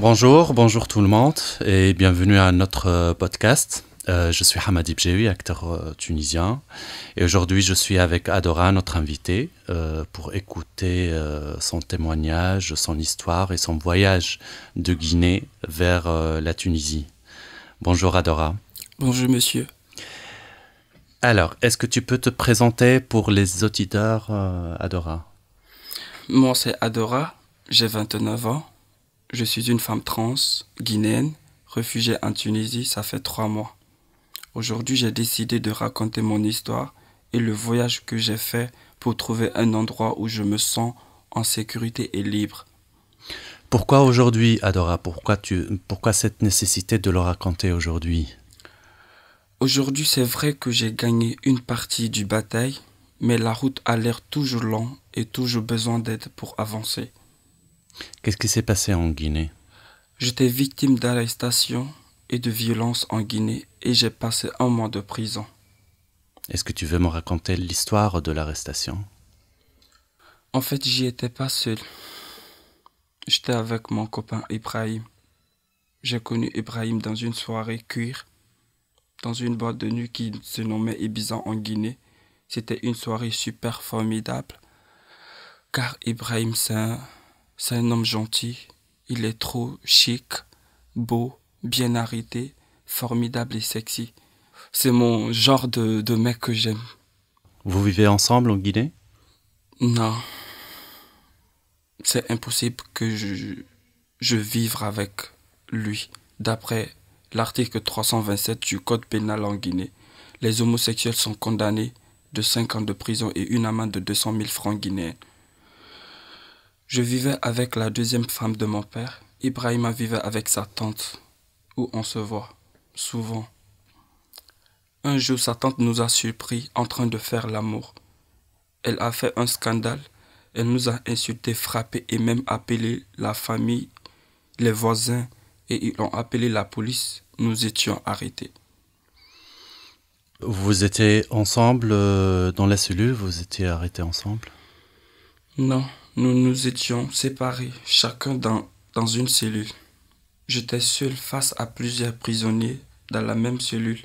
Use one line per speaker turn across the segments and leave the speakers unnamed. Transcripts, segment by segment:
Bonjour tout le monde et bienvenue à notre podcast. Je suis Hamadi Bjewi, acteur tunisien, et aujourd'hui je suis avec Adora, notre invitée, pour écouter son témoignage, son histoire et son voyage de Guinée vers la Tunisie. Bonjour Adora.
Bonjour monsieur.
Alors, est-ce que tu peux te présenter pour les auditeurs, Adora?
Moi c'est Adora, j'ai 29 ans. Je suis une femme trans, guinéenne, réfugiée en Tunisie, ça fait 3 mois. Aujourd'hui, j'ai décidé de raconter mon histoire et le voyage que j'ai fait pour trouver un endroit où je me sens en sécurité et libre.
Pourquoi aujourd'hui, Adora? Pourquoi cette nécessité de le raconter aujourd'hui?
Aujourd'hui, c'est vrai que j'ai gagné une partie du bataille, mais la route a l'air toujours longue et toujours besoin d'aide pour avancer.
Qu'est-ce qui s'est passé en Guinée?
J'étais victime d'arrestation et de violence en Guinée et j'ai passé 1 mois de prison.
Est-ce que tu veux me raconter l'histoire de l'arrestation?
En fait, j'y étais pas seul. J'étais avec mon copain Ibrahim. J'ai connu Ibrahim dans une soirée cuir, dans une boîte de nuit qui se nommait Ibiza en Guinée. C'était une soirée super formidable, car Ibrahim c'est un homme gentil. Il est trop chic, beau, bien arrêté, formidable et sexy. C'est mon genre de mec que j'aime.
Vous vivez ensemble en Guinée?
Non, c'est impossible que je vive avec lui. D'après l'article 327 du Code pénal en Guinée, les homosexuels sont condamnés de 5 ans de prison et une amende de 200 000 francs guinéens. Je vivais avec la deuxième femme de mon père. Ibrahima vivait avec sa tante, où on se voit souvent. Un jour, sa tante nous a surpris en train de faire l'amour. Elle a fait un scandale. Elle nous a insultés, frappés et même appelé la famille, les voisins, et ils ont appelé la police. Nous étions arrêtés.
Vous étiez ensemble dans la cellule? Vous étiez arrêtés ensemble?
Non, nous nous étions séparés, chacun dans une cellule. J'étais seul face à plusieurs prisonniers dans la même cellule,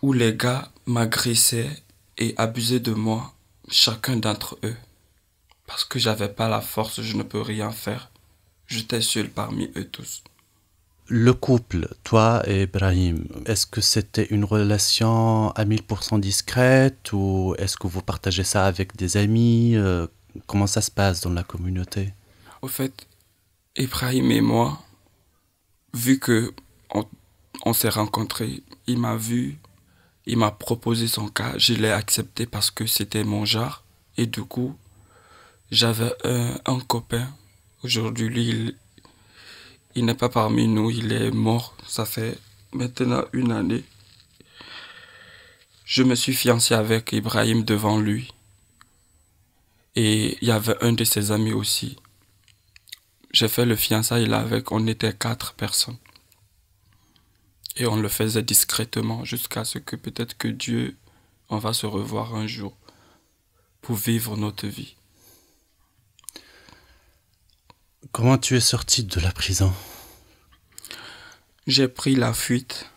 où les gars m'agressaient et abusaient de moi, chacun d'entre eux. Parce que j'avais pas la force, je ne peux rien faire. J'étais seul parmi eux tous.
Le couple, toi et Ibrahim, est-ce que c'était une relation à 1000% discrète ou est-ce que vous partagez ça avec des amis? Comment ça se passe dans la communauté?
Au fait, Ibrahim et moi, vu que on s'est rencontrés, il m'a vu, il m'a proposé son cas, je l'ai accepté parce que c'était mon genre. Et du coup, j'avais un copain. Aujourd'hui, lui, il n'est pas parmi nous, il est mort. Ça fait maintenant 1 année. Je me suis fiancé avec Ibrahim devant lui. Et il y avait un de ses amis aussi. J'ai fait le fiançailles là avec, on était 4 personnes. Et on le faisait discrètement jusqu'à ce que peut-être que Dieu, on va se revoir un jour pour vivre notre vie.
Comment tu es sorti de la prison?
J'ai pris la fuite.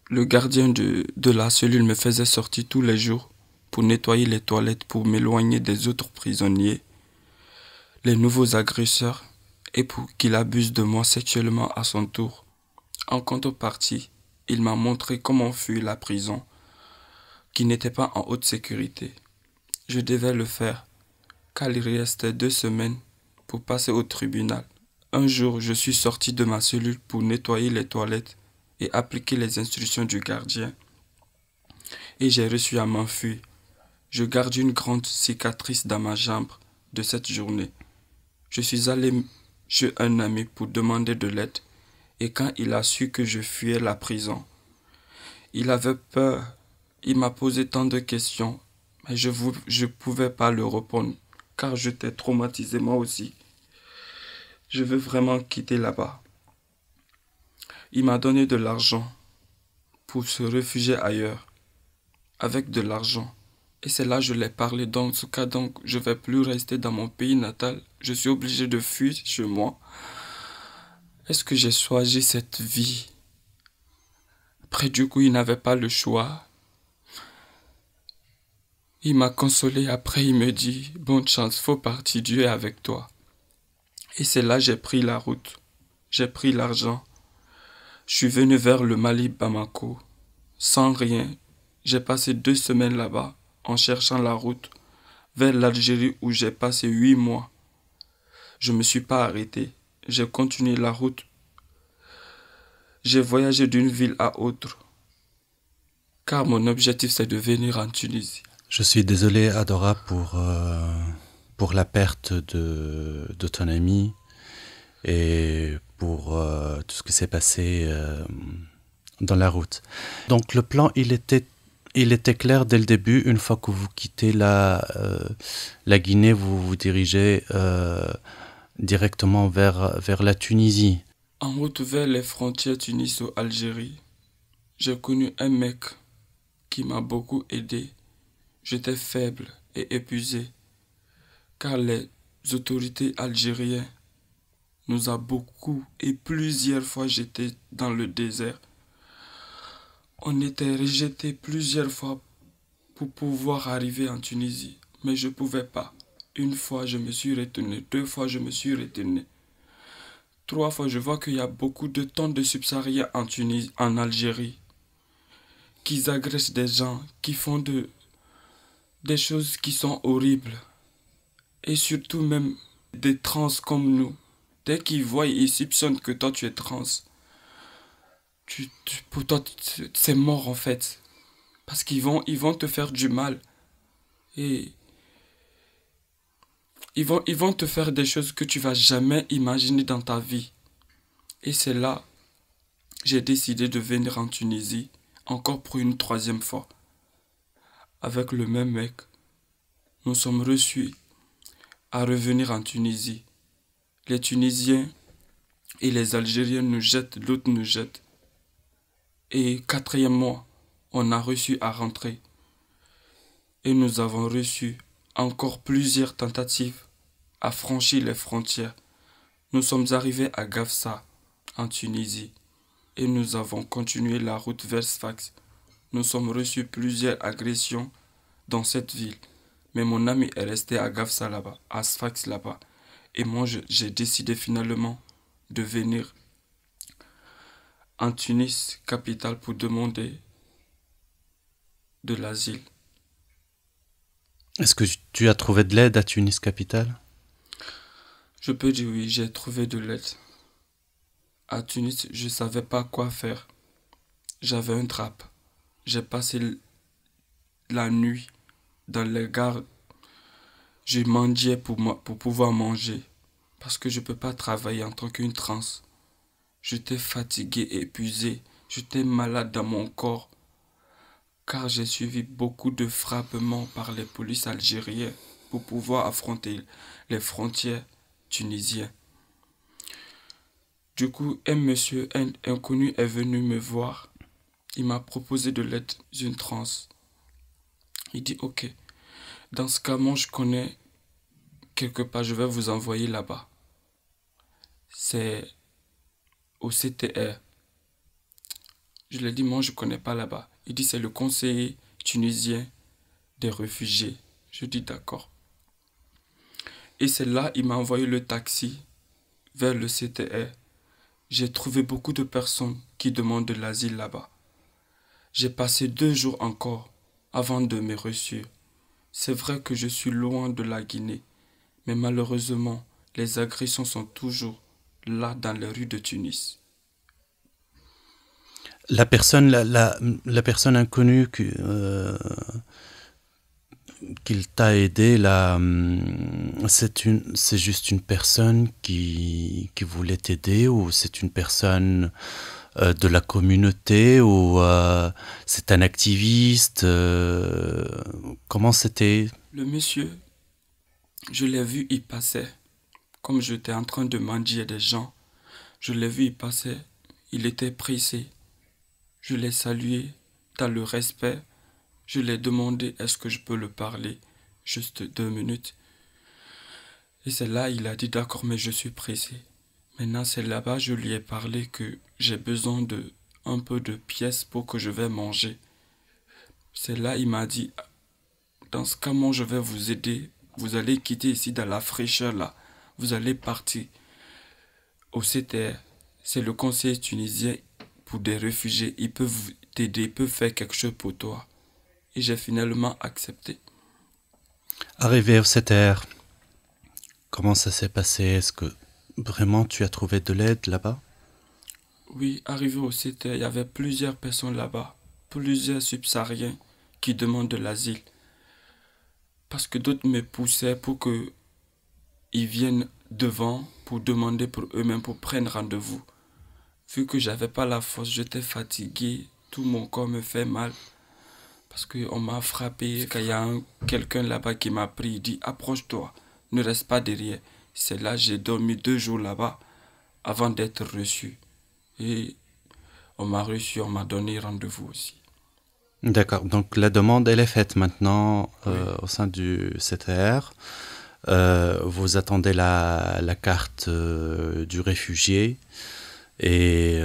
Le gardien de la cellule me faisait sortir tous les jours pour nettoyer les toilettes, pour m'éloigner des autres prisonniers, les nouveaux agresseurs, et pour qu'il abuse de moi sexuellement à son tour. En contrepartie, il m'a montré comment fuir la prison, qui n'était pas en haute sécurité. Je devais le faire, car il restait 2 semaines pour passer au tribunal. Un jour, je suis sorti de ma cellule pour nettoyer les toilettes et appliquer les instructions du gardien. Et j'ai réussi à m'enfuir. Je garde une grande cicatrice dans ma jambe de cette journée. Je suis allé chez un ami pour demander de l'aide. Et quand il a su que je fuyais la prison, il avait peur. Il m'a posé tant de questions, mais je ne pouvais pas le répondre, car j'étais traumatisé moi aussi. Je veux vraiment quitter là-bas. Il m'a donné de l'argent pour se réfugier ailleurs, avec de l'argent. Et c'est là que je l'ai parlé. Dans ce cas, donc, je ne vais plus rester dans mon pays natal. Je suis obligé de fuir chez moi. Est-ce que j'ai choisi cette vie? Après, du coup, il n'avait pas le choix. Il m'a consolé. Après, il me dit, bonne chance, faut partir, Dieu est avec toi. Et c'est là que j'ai pris la route. J'ai pris l'argent. Je suis venu vers le Mali, Bamako, sans rien. J'ai passé 2 semaines là-bas, en cherchant la route, vers l'Algérie où j'ai passé 8 mois. Je ne me suis pas arrêté. J'ai continué la route. J'ai voyagé d'une ville à autre. Car mon objectif, c'est de venir en Tunisie.
Je suis désolé, Adora, pour la perte de ton ami et pour tout ce qui s'est passé dans la route. Donc le plan, il était clair dès le début. Une fois que vous quittez la Guinée, vous vous dirigez directement vers la Tunisie.
En route vers les frontières Tuniso-Algérie, j'ai connu un mec qui m'a beaucoup aidé. J'étais faible et épuisé, car les autorités algériennes nous a beaucoup et plusieurs fois j'étais dans le désert. On était rejeté plusieurs fois pour pouvoir arriver en Tunisie, mais je ne pouvais pas. Une fois je me suis retenu, 2 fois je me suis retenu. 3 fois je vois qu'il y a beaucoup de tonnes de subsahariens en Tunisie, en Algérie, qui agressent des gens, qui font des choses qui sont horribles. Et surtout même des trans comme nous. Dès qu'ils voient, ils soupçonnent que toi tu es trans. Pour toi, c'est mort en fait. Parce qu'ils vont te faire du mal. Et ils vont te faire des choses que tu vas jamais imaginer dans ta vie. Et c'est là que j'ai décidé de venir en Tunisie, encore pour une 3e fois. Avec le même mec, nous sommes reçus à revenir en Tunisie. Les Tunisiens et les Algériens nous jettent, l'autre nous jette. Et 4e mois, on a réussi à rentrer. Et nous avons reçu encore plusieurs tentatives à franchir les frontières. Nous sommes arrivés à Gafsa, en Tunisie, et nous avons continué la route vers Sfax. Nous sommes reçus plusieurs agressions dans cette ville. Mais mon ami est resté à Gafsa là-bas, à Sfax là-bas. Et moi, j'ai décidé finalement de venir en Tunis, capitale, pour demander de l'asile.
Est-ce que tu as trouvé de l'aide à Tunis, capitale?
Je peux dire oui, j'ai trouvé de l'aide. À Tunis, je ne savais pas quoi faire. J'avais un trap. J'ai passé la nuit dans les gares. Je mendiais pour pouvoir manger. Parce que je ne peux pas travailler en tant qu'une trans. J'étais fatigué, épuisé. J'étais malade dans mon corps. Car j'ai suivi beaucoup de frappements par les polices algériennes pour pouvoir affronter les frontières tunisiennes. Du coup, un monsieur inconnu est venu me voir. Il m'a proposé de l'être une trans. Il dit, ok, dans ce cas, moi je connais quelque part, je vais vous envoyer là-bas. C'est au CTR. Je lui ai dit, moi je ne connais pas là-bas. Il dit, c'est le conseiller tunisien des réfugiés. Je dis, d'accord. Et c'est là, il m'a envoyé le taxi vers le CTR. J'ai trouvé beaucoup de personnes qui demandent de l'asile là-bas. J'ai passé 2 jours encore avant de me reçu. C'est vrai que je suis loin de la Guinée, mais malheureusement, les agressions sont toujours là dans les rues de Tunis.
La personne inconnue qu'il t'a aidé là, c'est juste une personne qui voulait t'aider, ou c'est une personne de la communauté, ou c'est un activiste, comment c'était?
Le monsieur, je l'ai vu, il passait. Comme j'étais en train de mendier des gens, je l'ai vu, il passait. Il était pressé. Je l'ai salué dans le respect. Je lui ai demandé est-ce que je peux le parler, juste 2 minutes. Et c'est là il a dit d'accord, mais je suis pressé. Maintenant, c'est là-bas, je lui ai parlé que j'ai besoin de un peu de pièces pour que je vais manger. C'est là, il m'a dit, dans ce cas, moi, je vais vous aider. Vous allez quitter ici dans la fraîcheur, là. Vous allez partir au CTR. C'est le conseil tunisien pour des réfugiés. Ils peuvent t'aider, ils peuvent faire quelque chose pour toi. Et j'ai finalement accepté.
Arrivé au CTR, comment ça s'est passé? Est-ce que vraiment tu as trouvé de l'aide là-bas?
Oui, arrivé au CTR, il y avait plusieurs personnes là-bas. Plusieurs subsahariens qui demandent de l'asile. Parce que d'autres me poussaient pour que ils viennent devant pour demander pour eux-mêmes, pour prendre rendez-vous. Vu que j'avais pas la force, j'étais fatigué, tout mon corps me fait mal. Parce qu'on m'a frappé, quand il y a quelqu'un là-bas qui m'a pris, il dit approche-toi, ne reste pas derrière. C'est là j'ai dormi 2 jours là-bas avant d'être reçu. Et on m'a reçu, on m'a donné rendez-vous aussi.
D'accord, donc la demande, elle est faite maintenant
Oui,
au sein du CTR. Vous attendez la carte du réfugié et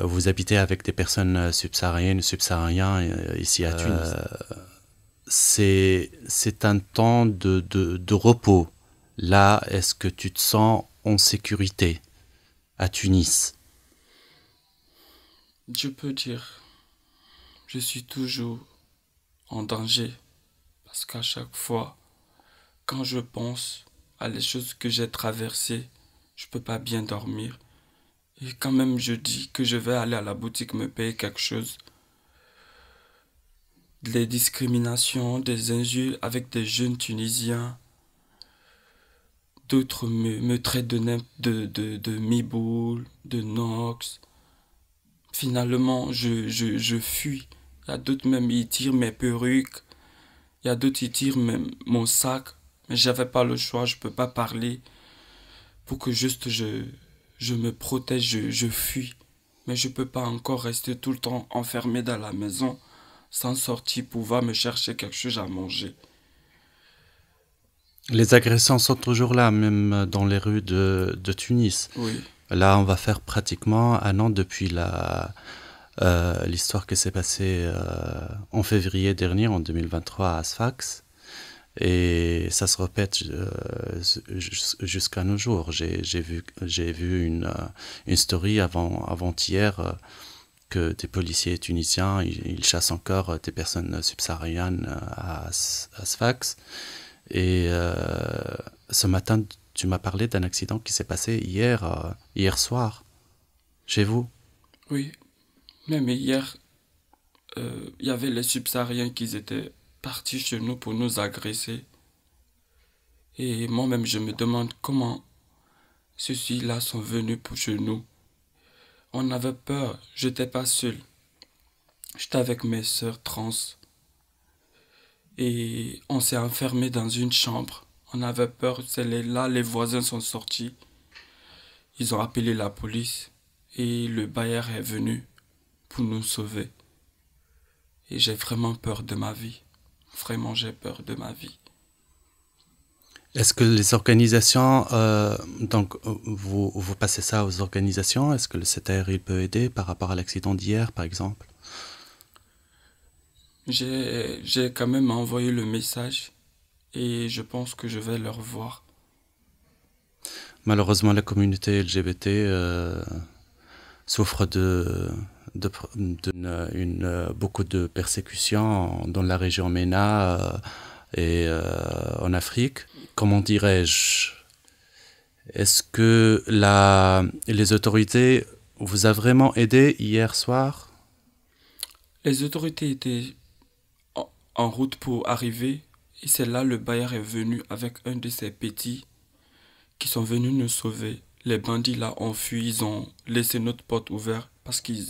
vous habitez avec des personnes subsahariennes, subsahariens ici à Tunis. C'est un temps de repos. Là, est-ce que tu te sens en sécurité à Tunis?
je peux dire, je suis toujours en danger. Parce qu'à chaque fois, quand je pense à les choses que j'ai traversées, je peux pas bien dormir. Et quand même je dis que je vais aller à la boutique me payer quelque chose, des discriminations, des injures avec des jeunes Tunisiens, d'autres me traitent de mi-boule, de nox. Finalement, je fuis. Il y a d'autres même, ils tirent mes perruques. Il y a d'autres, ils tirent même mon sac. Mais j'avais pas le choix, je peux pas parler. Pour que juste je me protège, je fuis. Mais je peux pas encore rester tout le temps enfermé dans la maison sans sortir pouvoir me chercher quelque chose à manger.
Les agressions sont toujours là, même dans les rues de Tunis.
Oui,
Là, on va faire pratiquement un an depuis l'histoire qui s'est passée en février dernier, en 2023, à Sfax. Et ça se répète jusqu'à nos jours. J'ai vu une story avant-hier que des policiers tunisiens ils chassent encore des personnes subsahariennes à Sfax. Et ce matin, tu m'as parlé d'un accident qui s'est passé hier soir, chez vous.
oui. Même hier, il y avait les subsahariens qui étaient partis chez nous pour nous agresser. Et moi-même, je me demande comment ceux-là sont venus pour chez nous. On avait peur, j'étais pas seul. J'étais avec mes sœurs trans. Et on s'est enfermé dans une chambre. On avait peur, là, les voisins sont sortis. Ils ont appelé la police. Et le bailleur est venu pour nous sauver. Et j'ai vraiment peur de ma vie. Vraiment, j'ai peur de ma vie.
Est-ce que les organisations, vous passez ça aux organisations? Est-ce que le CTR il peut aider par rapport à l'accident d'hier, par exemple?
J'ai quand même envoyé le message et je pense que je vais le revoir.
Malheureusement, la communauté LGBT souffre beaucoup de persécutions dans la région MENA et en Afrique. Comment dirais-je? Est-ce que les autorités vous a vraiment aidé hier soir?
Les autorités étaient en route pour arriver et c'est là le bailleur est venu avec un de ses petits qui sont venus nous sauver. Les bandits là ont fui, ils ont laissé notre porte ouverte parce qu'ils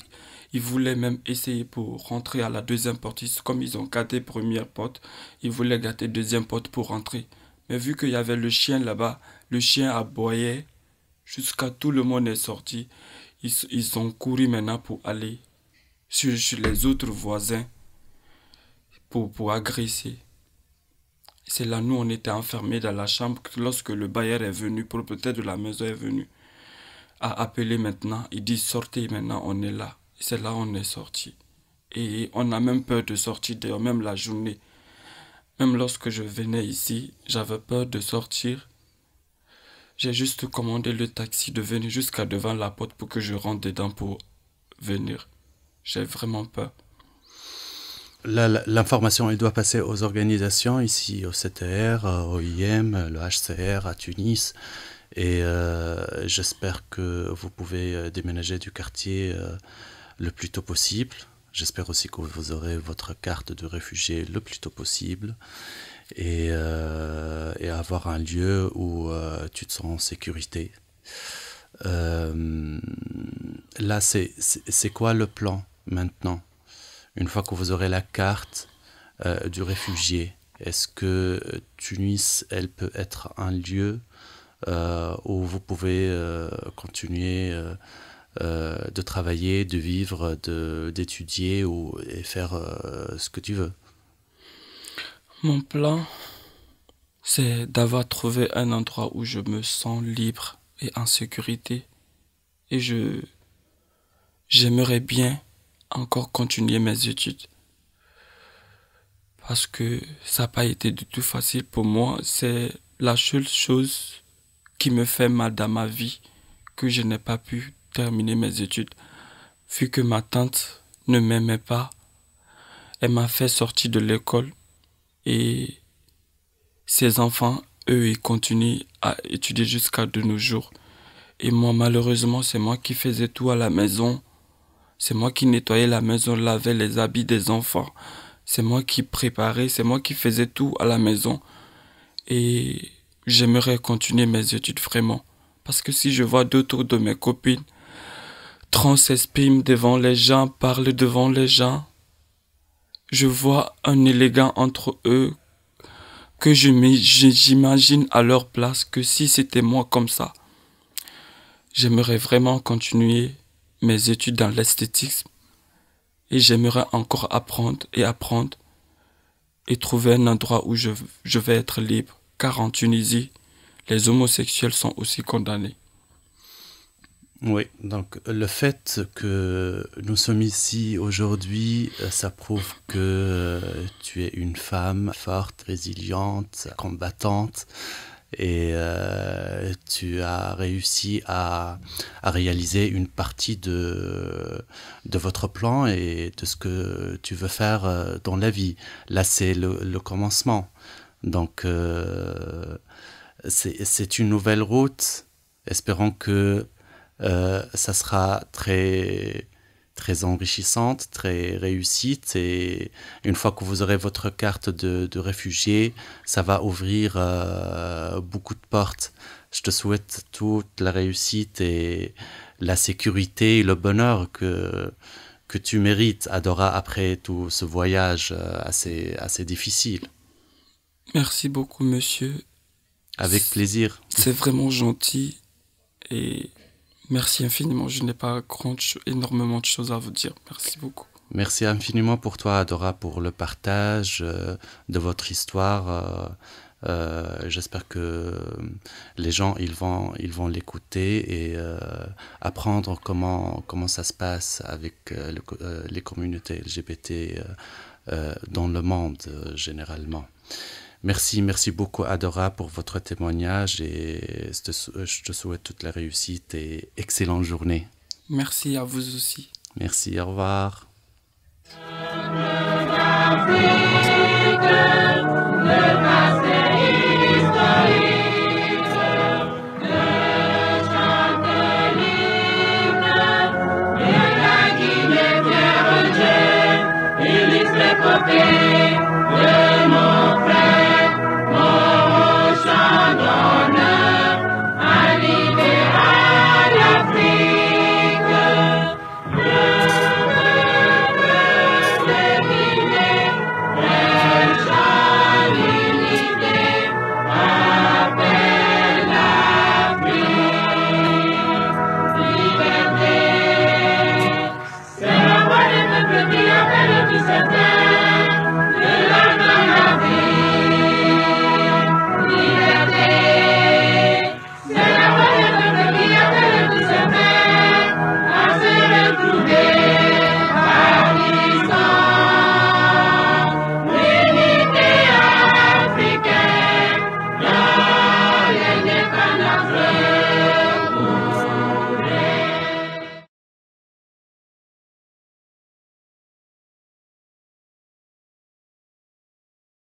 voulaient même essayer pour rentrer à la deuxième porte. Comme ils ont gardé première porte, ils voulaient garder deuxième porte pour rentrer. Mais vu qu'il y avait le chien là-bas, le chien aboyait jusqu'à tout le monde est sorti. Ils ont couru maintenant pour aller sur les autres voisins pour agresser. C'est là, nous, on était enfermés dans la chambre lorsque le bailleur est venu, propriétaire de la maison est venu. a appelé maintenant. Il dit sortez maintenant, on est là. Et c'est là on est sorti. Et on a même peur de sortir dehors, même la journée. Même lorsque je venais ici, j'avais peur de sortir. J'ai juste commandé le taxi de venir jusqu'à devant la porte pour que je rentre dedans pour venir. J'ai vraiment peur.
L'information, elle doit passer aux organisations ici, au CTR, au IM, le HCR à Tunis. Et j'espère que vous pouvez déménager du quartier le plus tôt possible. J'espère aussi que vous aurez votre carte de réfugié le plus tôt possible et avoir un lieu où tu te sens en sécurité. Là, c'est quoi le plan maintenant? Une fois que vous aurez la carte du réfugié, est-ce que Tunis, elle peut être un lieu où vous pouvez continuer de travailler, de vivre, d'étudier et faire ce que tu veux?
Mon plan, c'est d'avoir trouvé un endroit où je me sens libre et en sécurité. Et j'aimerais bien encore continuer mes études. Parce que ça n'a pas été du tout facile pour moi. C'est la seule chose qui me fait mal dans ma vie, que je n'ai pas pu terminer mes études. Vu que ma tante ne m'aimait pas, elle m'a fait sortir de l'école et ses enfants, eux, ils continuent à étudier jusqu'à de nos jours. Et moi, malheureusement, c'est moi qui faisais tout à la maison. C'est moi qui nettoyais la maison, lavais les habits des enfants. C'est moi qui préparais, c'est moi qui faisais tout à la maison. Et j'aimerais continuer mes études vraiment. Parce que si je vois d'autres de mes copines s'expriment devant les gens, parlent devant les gens, je vois un élégant entre eux que j'imagine à leur place que si c'était moi comme ça, j'aimerais vraiment continuer mes études dans l'esthétisme et j'aimerais encore apprendre et trouver un endroit où je vais être libre. Car en Tunisie, les homosexuels sont aussi condamnés.
Oui, donc le fait que nous sommes ici aujourd'hui, ça prouve que tu es une femme forte, résiliente, combattante et tu as réussi à réaliser une partie de votre plan et de ce que tu veux faire dans la vie. Là, c'est le commencement. Donc, c'est une nouvelle route. Espérons que ça sera très, très enrichissante, très réussite. Et une fois que vous aurez votre carte de réfugié, ça va ouvrir beaucoup de portes. Je te souhaite toute la réussite et la sécurité et le bonheur que tu mérites, Adora, après tout ce voyage assez difficile.
Merci beaucoup, monsieur.
Avec plaisir.
C'est vraiment gentil et merci infiniment. Je n'ai pas énormément de choses à vous dire. Merci beaucoup.
Merci infiniment pour toi, Adora, pour le partage de votre histoire. J'espère que les gens ils vont l'écouter et apprendre comment ça se passe avec les communautés LGBT dans le monde généralement. Merci beaucoup Adora pour votre témoignage et je te souhaite toute la réussite et excellente journée.
Merci à vous aussi.
Merci, au revoir.
C'est la voix des peuples qui appelle tout cet